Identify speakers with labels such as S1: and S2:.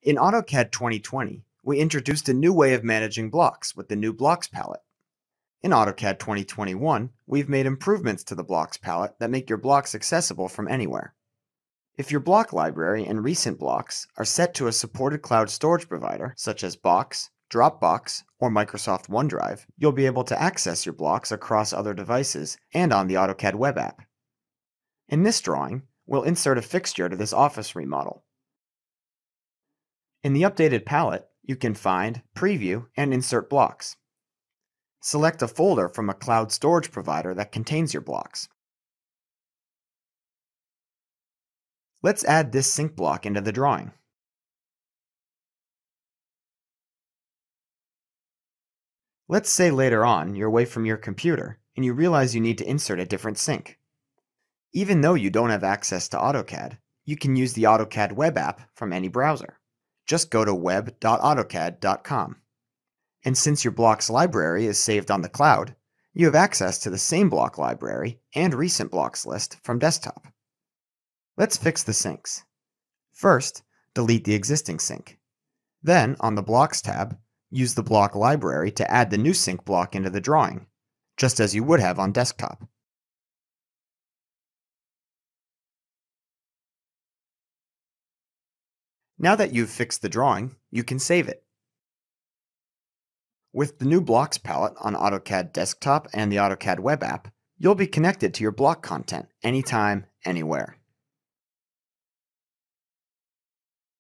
S1: In AutoCAD 2020, we introduced a new way of managing blocks with the new Blocks palette. In AutoCAD 2021, we've made improvements to the Blocks palette that make your blocks accessible from anywhere. If your block library and recent blocks are set to a supported cloud storage provider, such as Box, Dropbox, or Microsoft OneDrive, you'll be able to access your blocks across other devices and on the AutoCAD web app. In this drawing, we'll insert a fixture to this office remodel. In the updated palette, you can find, preview, and insert blocks. Select a folder from a cloud storage provider that contains your blocks. Let's add this sink block into the drawing. Let's say later on you're away from your computer and you realize you need to insert a different sink. Even though you don't have access to AutoCAD, you can use the AutoCAD web app from any browser. Just go to web.autocad.com. And since your blocks library is saved on the cloud, you have access to the same block library and recent blocks list from desktop. Let's fix the sinks. First, delete the existing sink. Then, on the Blocks tab, use the block library to add the new sink block into the drawing, just as you would have on desktop. Now that you've fixed the drawing, you can save it. With the new Blocks palette on AutoCAD Desktop and the AutoCAD web app, you'll be connected to your block content anytime, anywhere.